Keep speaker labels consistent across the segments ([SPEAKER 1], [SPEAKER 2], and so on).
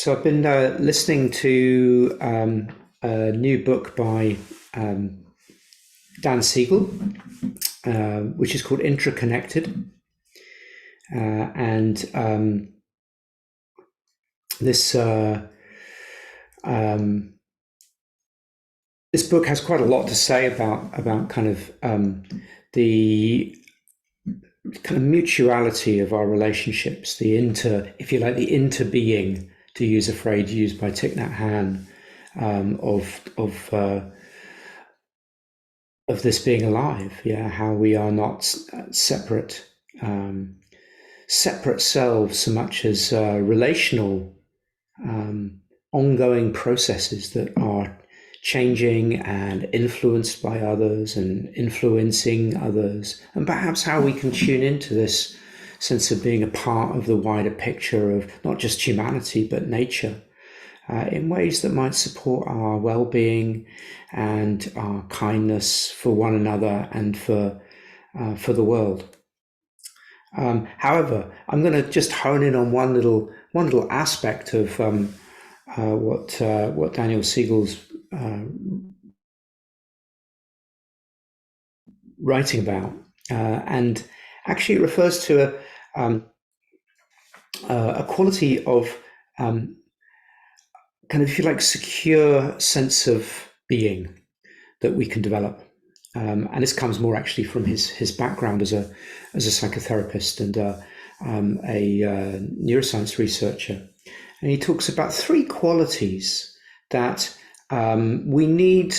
[SPEAKER 1] So I've been listening to a new book by Dan Siegel, which is called Intraconnected. And this this book has quite a lot to say about kind of the kind of mutuality of our relationships, the if you like, the interbeing, to use a phrase used by Thich Nhat Hanh, of this being alive. Yeah, how we are not separate separate selves so much as relational, ongoing processes that are changing and influenced by others and influencing others, and perhaps how we can tune into this sense of being a part of the wider picture of not just humanity but nature, in ways that might support our well-being and our kindness for one another and for the world. However, I'm going to just hone in on one little aspect of what Daniel Siegel's writing about, and actually it refers to a quality of kind of, if you like, secure sense of being that we can develop. And this comes more actually from his background as a psychotherapist and a neuroscience researcher. And he talks about three qualities that we need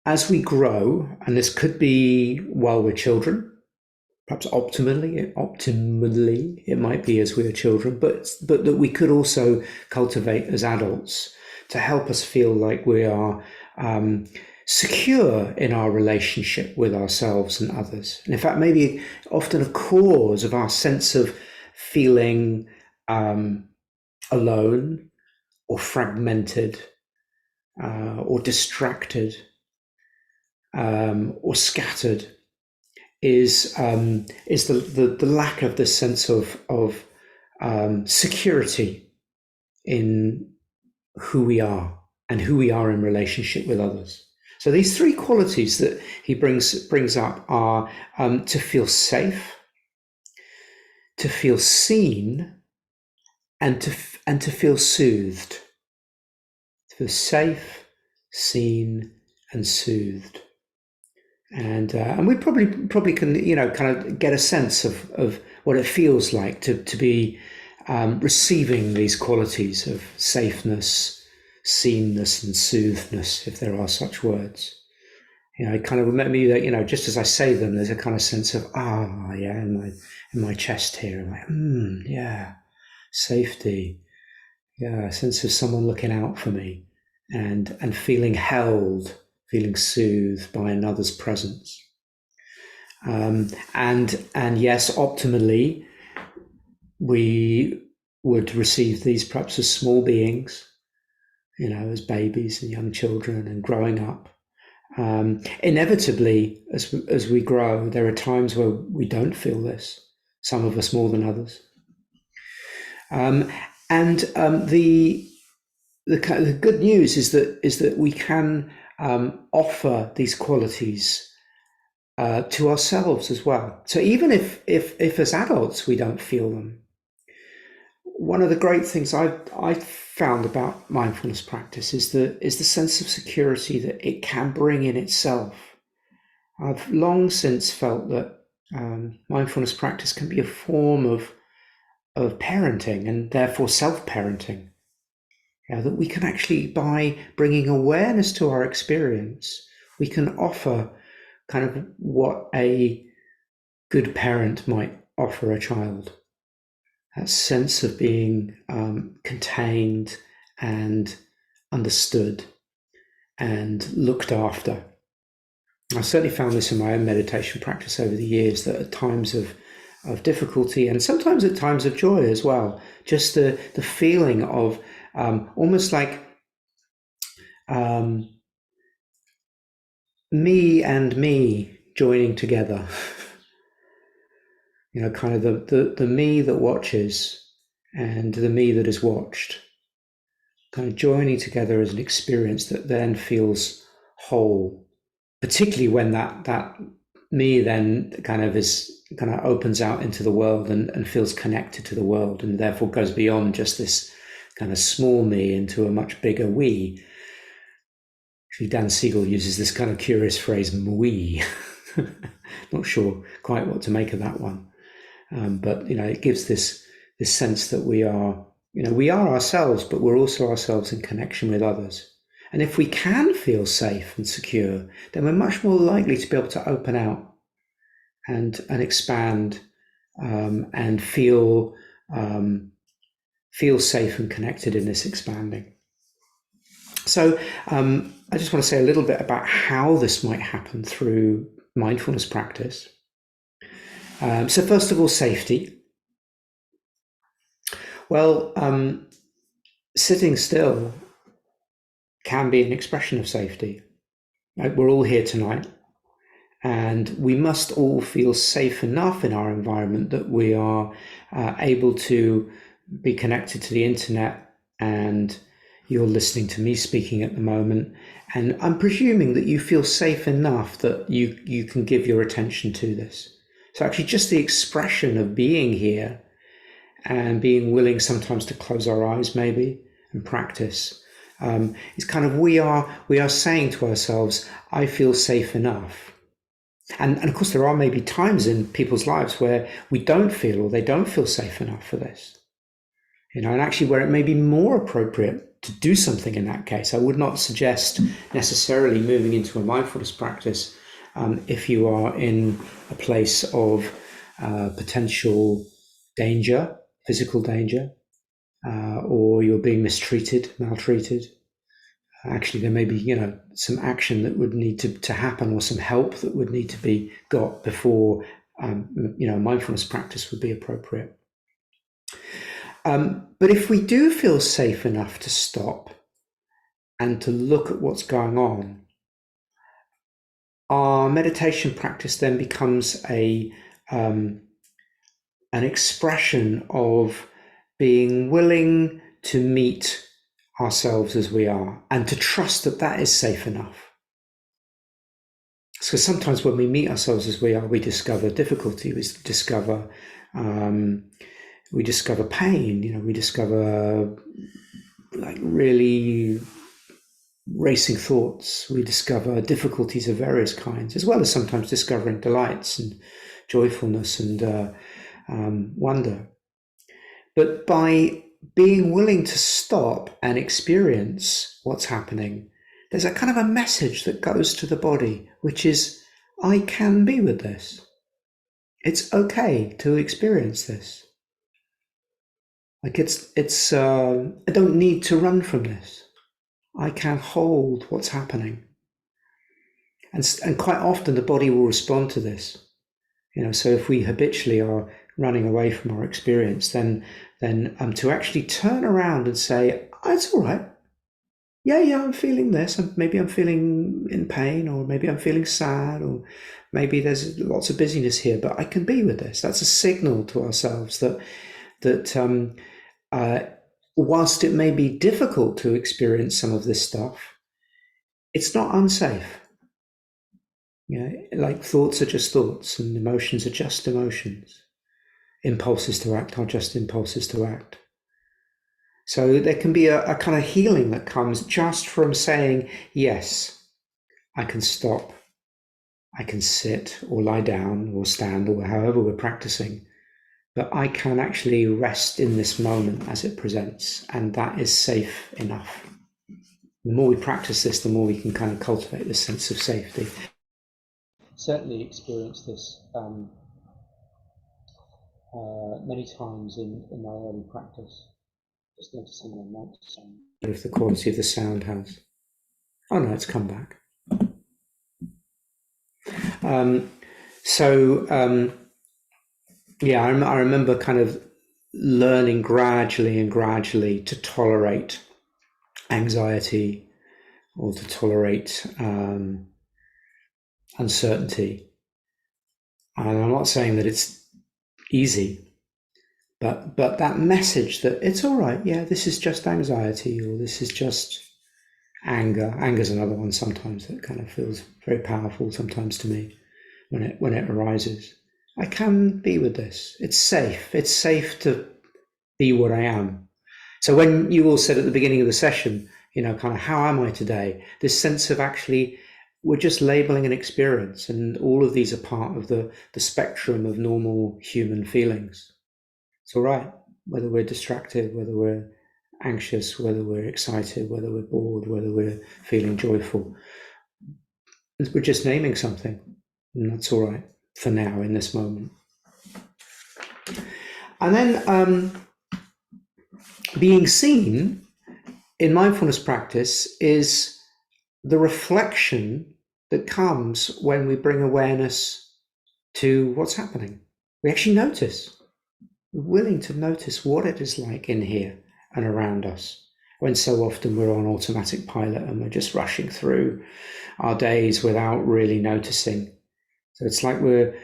[SPEAKER 1] as we grow, and this could be while we're children, perhaps optimally it might be as we are children, but that we could also cultivate as adults to help us feel like we are secure in our relationship with ourselves and others. And in fact, maybe often a cause of our sense of feeling alone or fragmented or distracted or scattered is the lack of this sense of security in who we are and who we are in relationship with others. So these three qualities that he brings up are to feel safe, to feel seen, and to feel soothed. To feel safe, seen, and soothed. And we probably can, kind of get a sense of what it feels like to be receiving these qualities of safeness, seenness, and soothness, if there are such words. It kind of maybe that, just as I say them, there's a kind of sense of yeah, in my chest here. I'm like, yeah, safety, yeah, a sense of someone looking out for me, and feeling held, feeling soothed by another's presence. And yes, optimally, we would receive these perhaps as small beings, as babies and young children and growing up. Inevitably, as we grow, there are times where we don't feel this, some of us more than others. The good news is that we can offer these qualities to ourselves as well. So even if as adults we don't feel them, one of the great things I found about mindfulness practice is the sense of security that it can bring in itself. I've long since felt that mindfulness practice can be a form of parenting, and therefore self-parenting. That we can actually, by bringing awareness to our experience, we can offer kind of what a good parent might offer a child. That sense of being contained and understood and looked after. I certainly found this in my own meditation practice over the years, that at times of difficulty and sometimes at times of joy as well, just the feeling of almost like me and me joining together. Kind of the me that watches and the me that is watched, kind of joining together as an experience that then feels whole, particularly when that me then kind of opens out into the world and feels connected to the world, and therefore goes beyond just this kind of small me into a much bigger we. Actually, Dan Siegel uses this kind of curious phrase, we. Not sure quite what to make of that one. But it gives this sense that we are ourselves, but we're also ourselves in connection with others. And if we can feel safe and secure, then we're much more likely to be able to open out and expand, and feel safe and connected in this expanding. So I just want to say a little bit about how this might happen through mindfulness practice. So first of all, safety. Well, sitting still can be an expression of safety. Right? We're all here tonight, and we must all feel safe enough in our environment that we are able to be connected to the internet, and you're listening to me speaking at the moment, and I'm presuming that you feel safe enough that you can give your attention to this. So actually just the expression of being here and being willing sometimes to close our eyes maybe and practice, is kind of we are saying to ourselves, I feel safe enough. And of course there are maybe times in people's lives where we don't feel, or they don't feel safe enough for this. And actually where it may be more appropriate to do something in that case. I would not suggest necessarily moving into a mindfulness practice if you are in a place of potential danger, physical danger, or you're being mistreated, maltreated. Actually, there may be, some action that would need to happen, or some help that would need to be got before, mindfulness practice would be appropriate. But if we do feel safe enough to stop and to look at what's going on, our meditation practice then becomes an expression of being willing to meet ourselves as we are, and to trust that that is safe enough. So sometimes when we meet ourselves as we are, we discover difficulty, we discover pain, we discover like really racing thoughts, we discover difficulties of various kinds, as well as sometimes discovering delights and joyfulness and wonder. But by being willing to stop and experience what's happening, there's a kind of a message that goes to the body, which is, I can be with this. It's okay to experience this. Like I don't need to run from this. I can hold what's happening. And quite often the body will respond to this. So if we habitually are running away from our experience, then to actually turn around and say, oh, it's all right. Yeah, I'm feeling this. Maybe I'm feeling in pain, or maybe I'm feeling sad, or maybe there's lots of busyness here, but I can be with this. That's a signal to ourselves that whilst it may be difficult to experience some of this stuff, it's not unsafe. Like thoughts are just thoughts, and emotions are just emotions. Impulses to act are just impulses to act. So there can be a kind of healing that comes just from saying, yes, I can stop, I can sit or lie down or stand, or however we're practicing, but I can actually rest in this moment as it presents, and that is safe enough. The more we practice this, the more we can kind of cultivate this sense of safety. Certainly experienced this many times in my early practice. Just noticing the mic sound. If the quality of the sound has. Oh no, it's come back. I remember kind of learning gradually to tolerate anxiety, or to tolerate uncertainty. And I'm not saying that it's easy, But that message that it's all right, yeah, this is just anxiety, or this is just anger. Anger's another one sometimes that kind of feels very powerful sometimes to me when it arises. I can be with this. It's safe. It's safe to be what I am. So when you all said at the beginning of the session, kind of how am I today? This sense of actually we're just labeling an experience, and all of these are part of the spectrum of normal human feelings. It's all right, whether we're distracted, whether we're anxious, whether we're excited, whether we're bored, whether we're feeling joyful. We're just naming something, and that's all right for now in this moment. And then being seen in mindfulness practice is the reflection that comes when we bring awareness to what's happening. We actually notice. We're willing to notice what it is like in here and around us, when so often we're on automatic pilot and we're just rushing through our days without really noticing. So it's like we're,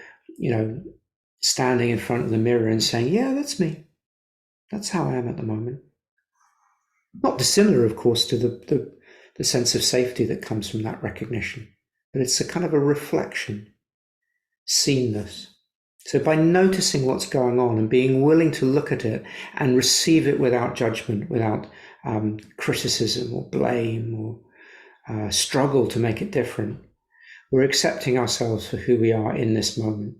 [SPEAKER 1] standing in front of the mirror and saying, yeah, that's me. That's how I am at the moment. Not dissimilar, of course, to the sense of safety that comes from that recognition, but it's a kind of a reflection, seenness. So by noticing what's going on and being willing to look at it and receive it without judgment, without criticism or blame or struggle to make it different, we're accepting ourselves for who we are in this moment.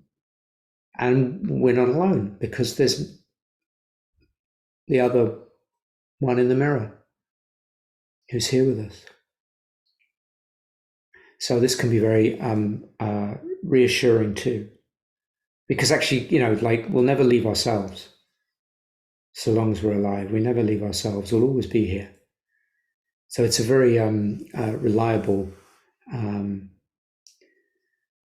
[SPEAKER 1] And we're not alone, because there's the other one in the mirror who's here with us. So this can be very reassuring too, because actually, we'll never leave ourselves. So long as we're alive, we never leave ourselves. We'll always be here. So it's a very reliable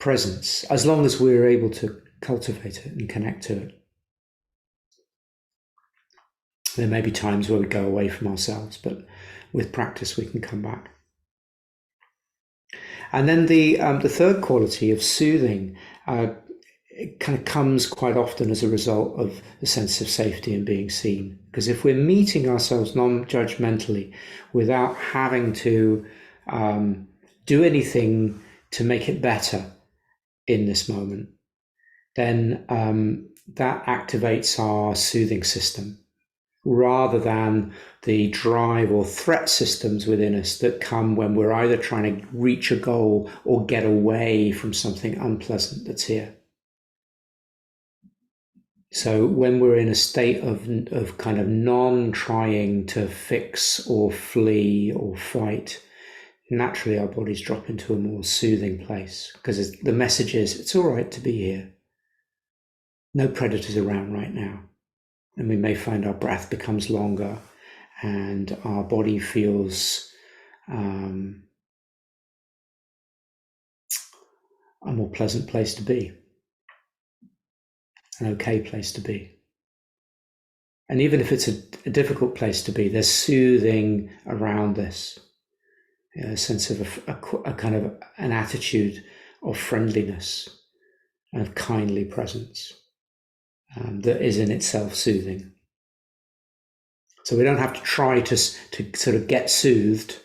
[SPEAKER 1] presence, as long as we're able to cultivate it and connect to it. There may be times where we go away from ourselves, but with practice we can come back. And then the third quality of soothing it kind of comes quite often as a result of the sense of safety and being seen. Because if we're meeting ourselves non-judgmentally without having to do anything to make it better in this moment, then that activates our soothing system, rather than the drive or threat systems within us that come when we're either trying to reach a goal or get away from something unpleasant that's here. So when we're in a state of kind of non-trying to fix or flee or fight, naturally our bodies drop into a more soothing place, because the message is, it's all right to be here. No predators around right now. And we may find our breath becomes longer and our body feels a more pleasant place to be, an okay place to be. And even if it's a difficult place to be, there's soothing around this, a sense of a kind of an attitude of friendliness and of kindly presence that is in itself soothing. So we don't have to try to sort of get soothed.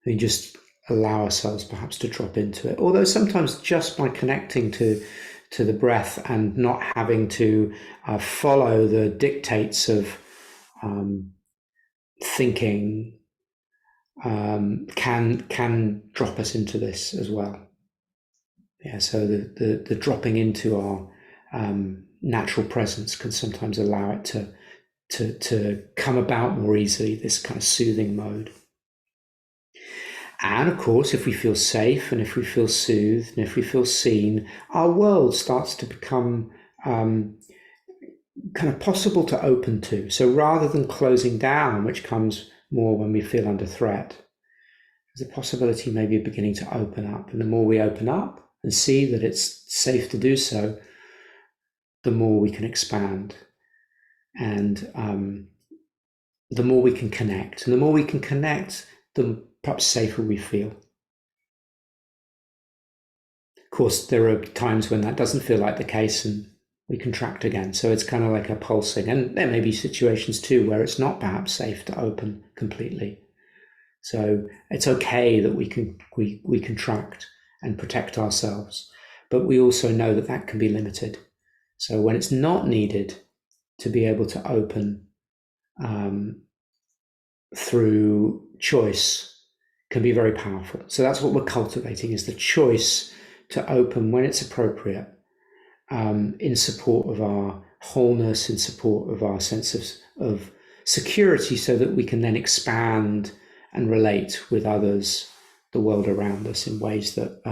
[SPEAKER 1] We just allow ourselves perhaps to drop into it. Although sometimes just by connecting to the breath and not having to follow the dictates of thinking can drop us into this as well. Yeah, so the dropping into our natural presence can sometimes allow it to come about more easily, this kind of soothing mode. And of course, if we feel safe and if we feel soothed and if we feel seen, our world starts to become kind of possible to open to. So rather than closing down, which comes more when we feel under threat, there's a possibility maybe of beginning to open up. And the more we open up and see that it's safe to do so, the more we can expand. And the more we can connect. And the more we can connect, the perhaps safer we feel. Of course, there are times when that doesn't feel like the case, and we contract again. So it's kind of like a pulsing. And there may be situations too where it's not perhaps safe to open completely. So it's okay that we contract and protect ourselves, but we also know that that can be limited. So when it's not needed to be able to open through choice can be very powerful. So that's what we're cultivating, is the choice to open when it's appropriate, in support of our wholeness, in support of our sense of security, so that we can then expand and relate with others, the world around us, in ways that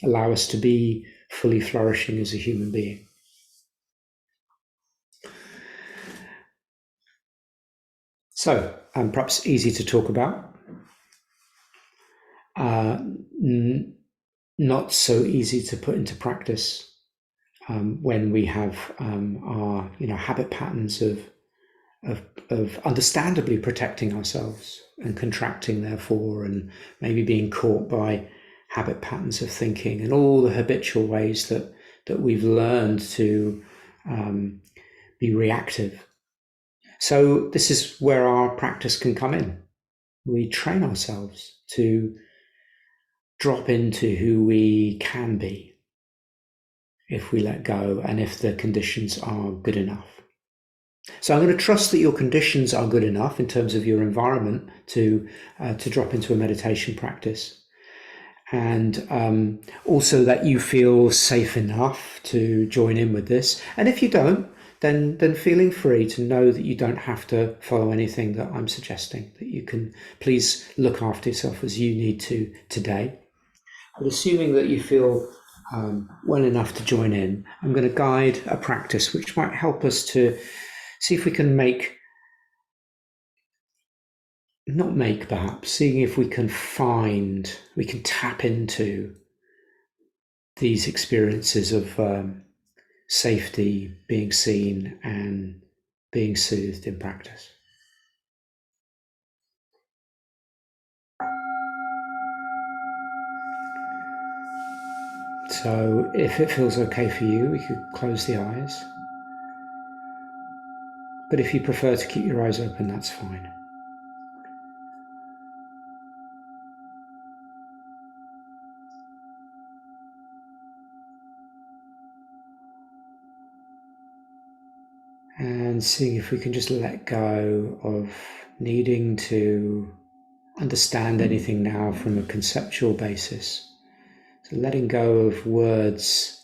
[SPEAKER 1] allow us to be fully flourishing as a human being. So, perhaps easy to talk about, not so easy to put into practice when we have our habit patterns of understandably protecting ourselves and contracting, therefore, and maybe being caught by habit patterns of thinking and all the habitual ways that we've learned to be reactive. So this is where our practice can come in. We train ourselves to drop into who we can be if we let go and if the conditions are good enough. So I'm going to trust that your conditions are good enough in terms of your environment to drop into a meditation practice, and also that you feel safe enough to join in with this. And if you don't, then feeling free to know that you don't have to follow anything that I'm suggesting, that you can please look after yourself as you need to today. But assuming that you feel well enough to join in, I'm going to guide a practice which might help us to see if we can seeing if we can tap into these experiences of safety, being seen, and being soothed in practice. So if it feels okay for you, we could close the eyes. But if you prefer to keep your eyes open, that's fine. And seeing if we can just let go of needing to understand anything now from a conceptual basis. So letting go of words,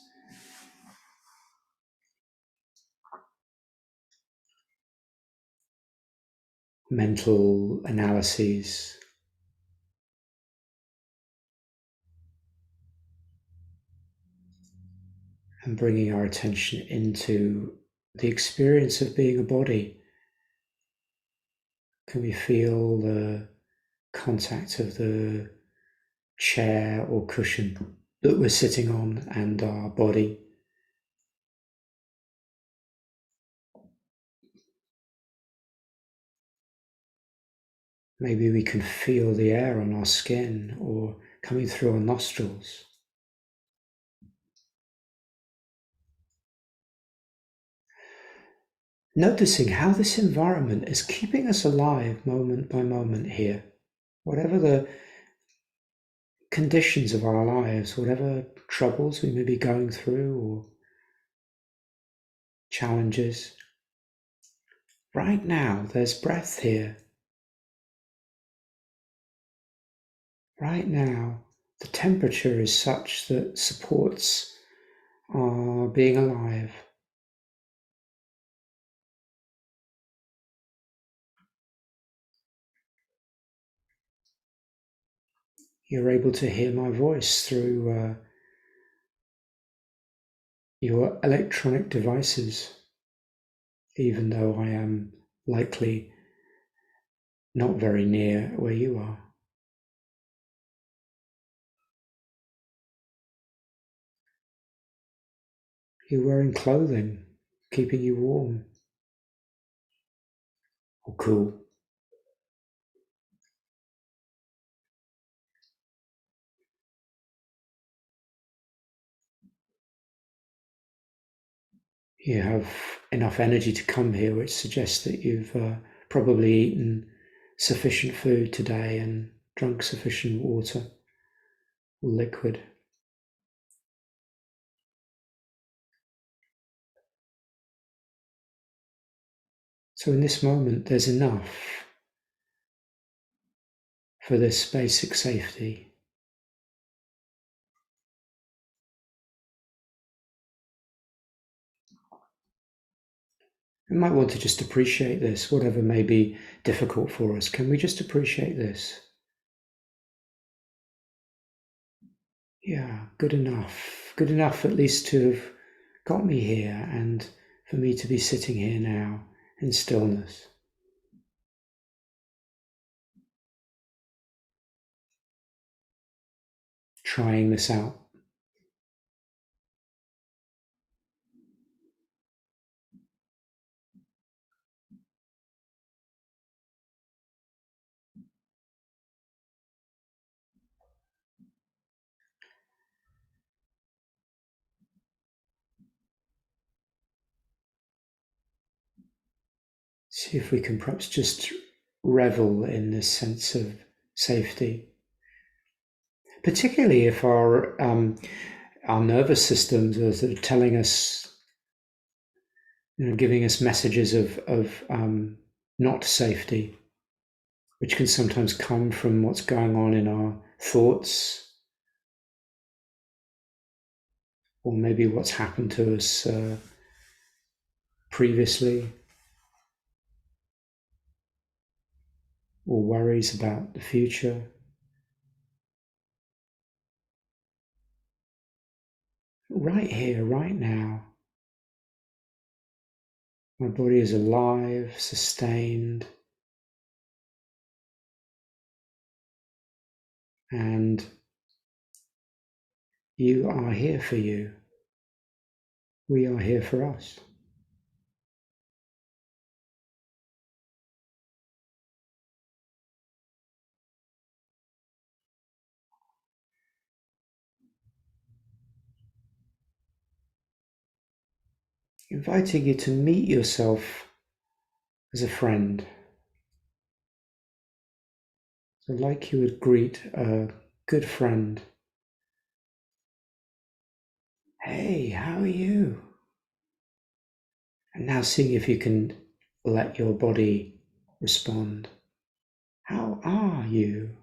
[SPEAKER 1] mental analyses, and bringing our attention into the experience of being a body. Can we feel the contact of the chair or cushion that we're sitting on and our body? Maybe we can feel the air on our skin or coming through our nostrils. Noticing how this environment is keeping us alive moment by moment here. Whatever the conditions of our lives, whatever troubles we may be going through or challenges, right now there's breath here. Right now, the temperature is such that supports our being alive. You're able to hear my voice through your electronic devices, even though I am likely not very near where you are. You're wearing clothing, keeping you warm or cool. you have enough energy to come here, which suggests that you've probably eaten sufficient food today and drunk sufficient water or liquid. So in this moment, there's enough for this basic safety. We might want to just appreciate this, whatever may be difficult for us. Can we just appreciate this? Yeah, good enough. Good enough at least to have got me here and for me to be sitting here now in stillness. Trying this out. See if we can perhaps just revel in this sense of safety, particularly if our nervous systems are sort of telling us, giving us messages of not safety, which can sometimes come from what's going on in our thoughts, or maybe what's happened to us previously, or worries about the future. Right here, right now, my body is alive, sustained, and you are here for you. We are here for us. Inviting you to meet yourself as a friend. So, like you would greet a good friend. Hey, how are you? And now seeing if you can let your body respond. How are you?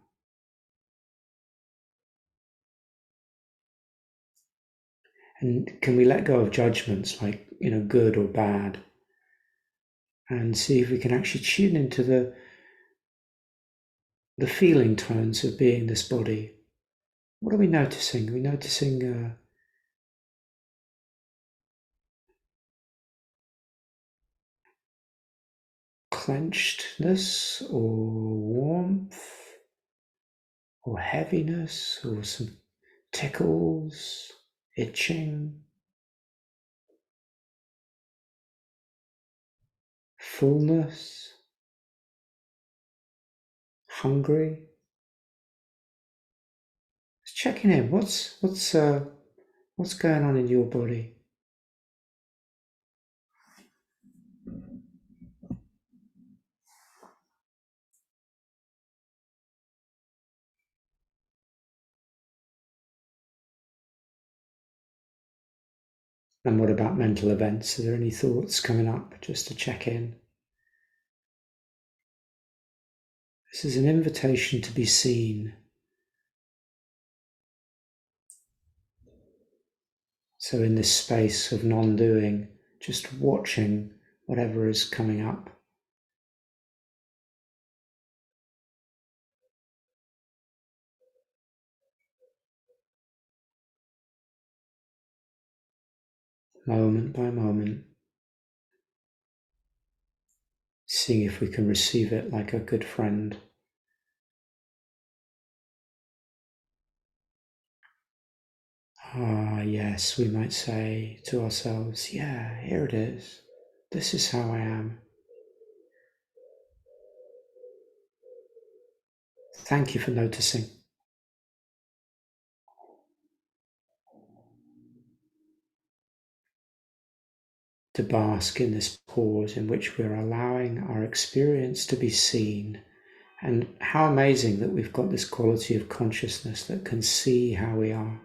[SPEAKER 1] And can we let go of judgments like, good or bad? And see if we can actually tune into the feeling tones of being this body. What are we noticing? Are we noticing clenchedness or warmth or heaviness or some tickles, itching, fullness, hungry? Just checking in. What's going on in your body? And what about mental events? Are there any thoughts coming up just to check in? This is an invitation to be seen. So in this space of non-doing, just watching whatever is coming up. Moment by moment, seeing if we can receive it like a good friend. Ah, yes, we might say to ourselves, yeah, here it is. This is how I am. Thank you for noticing. to bask in this pause in which we're allowing our experience to be seen. And how amazing that we've got this quality of consciousness that can see how we are,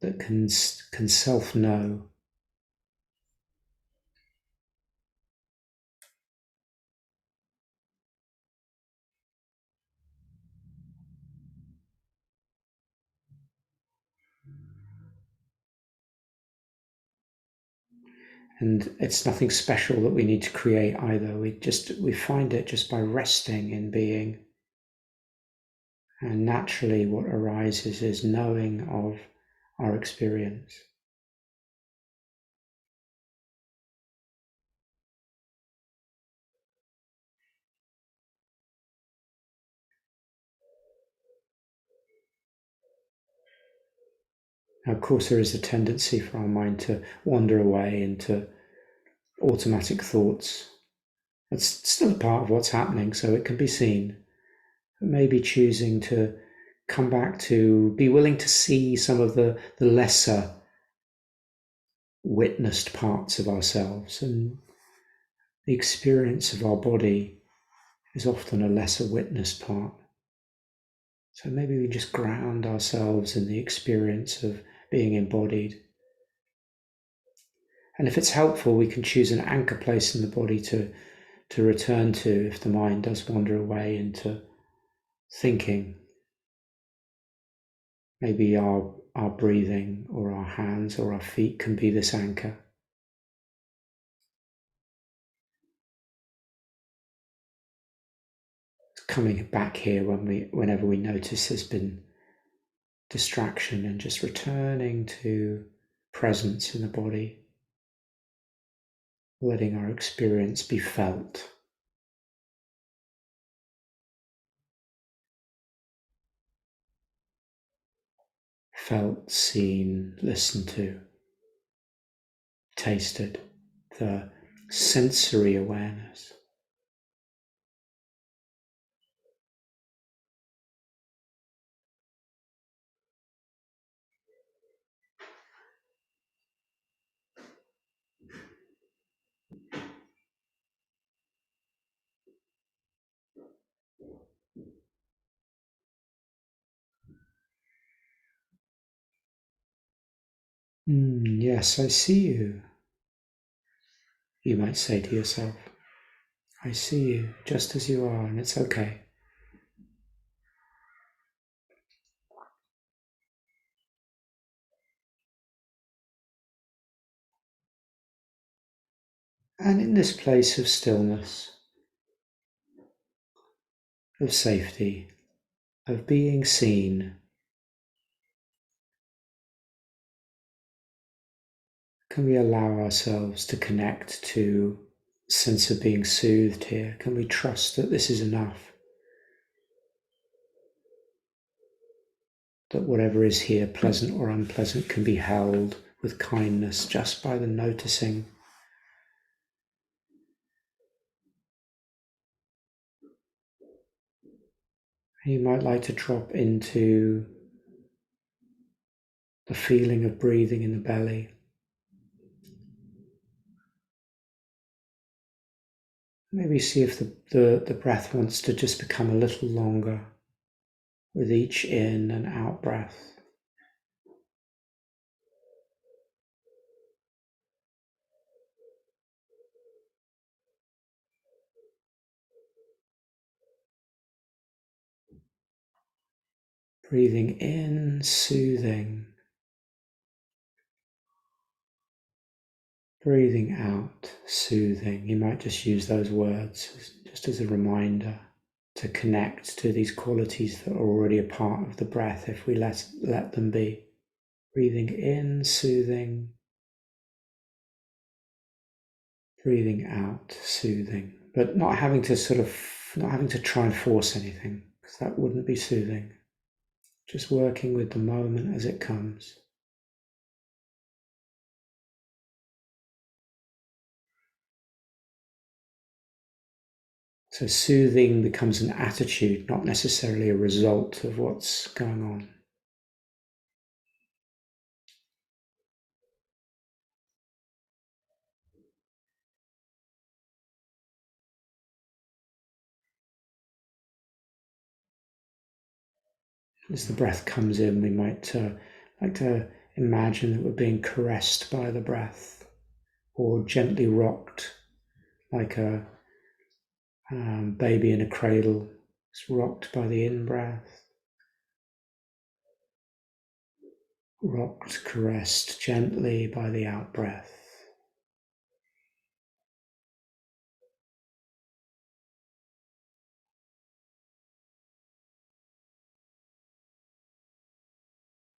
[SPEAKER 1] that can self-know. And it's nothing special that we need to create either. We find it just by resting in being. And naturally what arises is knowing of our experience. Now, of course, there is a tendency for our mind to wander away into automatic thoughts. That's still a part of what's happening, so it can be seen. But maybe choosing to come back to be willing to see some of the lesser witnessed parts of ourselves. And the experience of our body is often a lesser witnessed part. So maybe we just ground ourselves in the experience of being embodied. And if it's helpful, we can choose an anchor place in the body to return to if the mind does wander away into thinking. Maybe our breathing or our hands or our feet can be this anchor. Coming back here whenever we notice there's been distraction, and just returning to presence in the body, letting our experience be felt. Felt, seen, listened to, tasted, the sensory awareness. Yes, I see you. You might say to yourself, I see you just as you are, and it's okay. And in this place of stillness, of safety, of being seen, can we allow ourselves to connect to a sense of being soothed here? Can we trust that this is enough? That whatever is here, pleasant or unpleasant, can be held with kindness just by the noticing. You might like to drop into the feeling of breathing in the belly. Maybe see if the breath wants to just become a little longer with each in and out breath. Breathing in, soothing. Breathing out, soothing. You might just use those words just as a reminder to connect to these qualities that are already a part of the breath if we let them be. Breathing in, soothing. Breathing out, soothing. But not having to try and force anything, because that wouldn't be soothing. Just working with the moment as it comes. So soothing becomes an attitude, not necessarily a result of what's going on. As the breath comes in, we might like to imagine that we're being caressed by the breath or gently rocked like a baby in a cradle. It's rocked by the in-breath, rocked, caressed gently by the out-breath.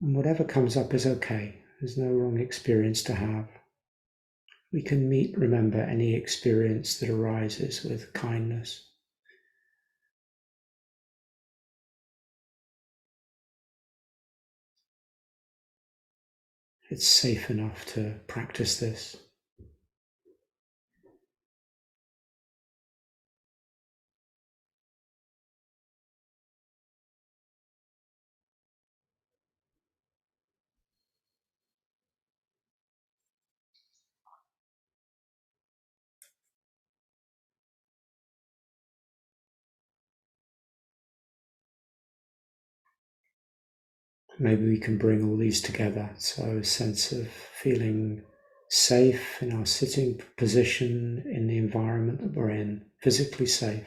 [SPEAKER 1] And whatever comes up is okay. There's no wrong experience to have. We can remember any experience that arises with kindness. It's safe enough to practice this. Maybe we can bring all these together. So a sense of feeling safe in our sitting position, in the environment that we're in, physically safe.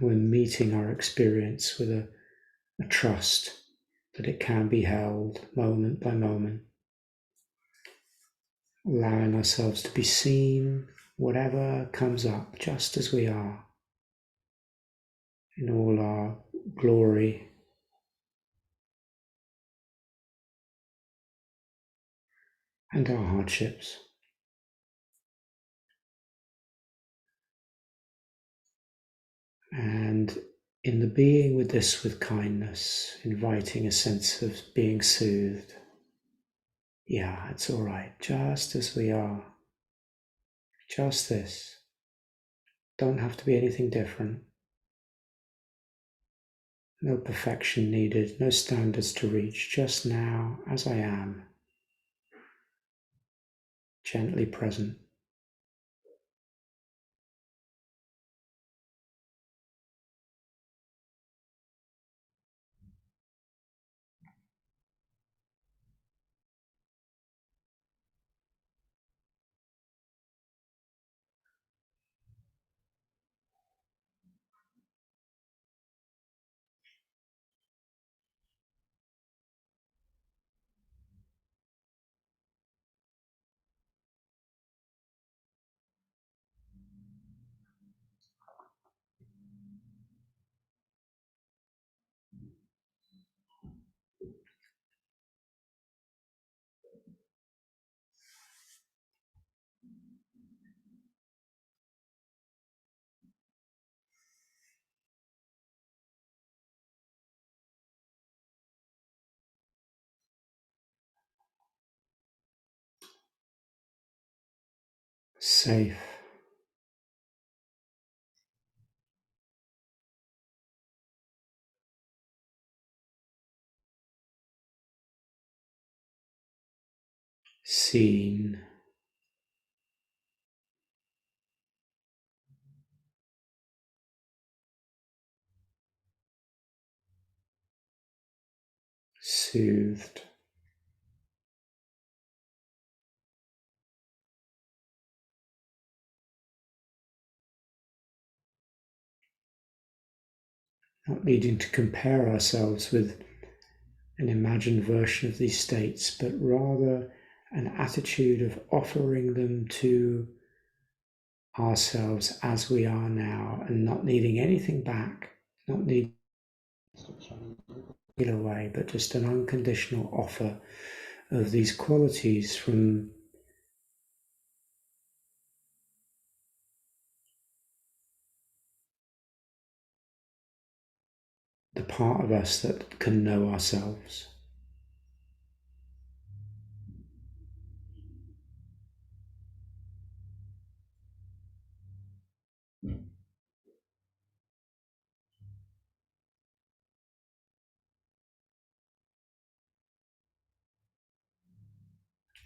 [SPEAKER 1] We're meeting our experience with a trust that it can be held moment by moment, allowing ourselves to be seen, whatever comes up, just as we are, in all our glory and our hardships. And in the being with this with kindness, inviting a sense of being soothed. Yeah, it's all right, just as we are, just this. Don't have to be anything different. No perfection needed, no standards to reach, just now as I am, gently present. Safe, seen, soothed, not needing to compare ourselves with an imagined version of these states, but rather an attitude of offering them to ourselves as we are now and not needing anything back, not needing a way, but just an unconditional offer of these qualities from the part of us that can know ourselves.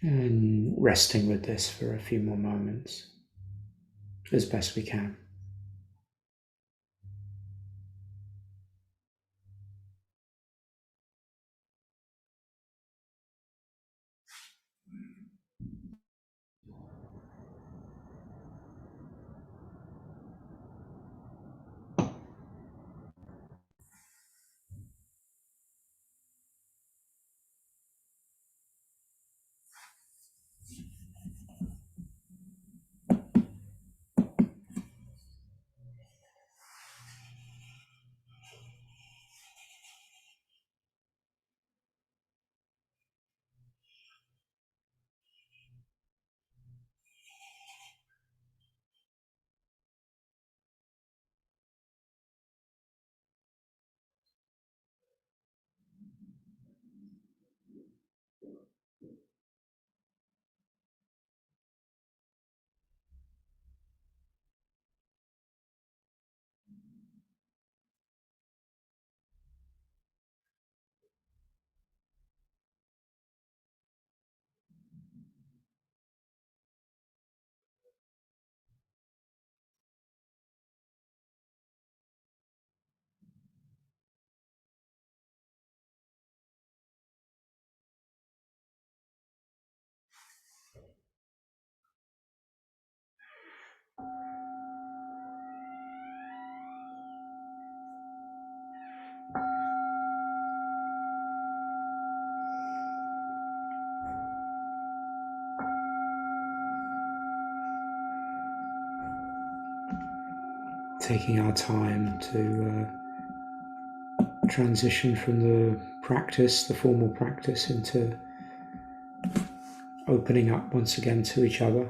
[SPEAKER 1] And resting with this for a few more moments as best we can. taking our time to transition from the practice, the formal practice, into opening up once again to each other.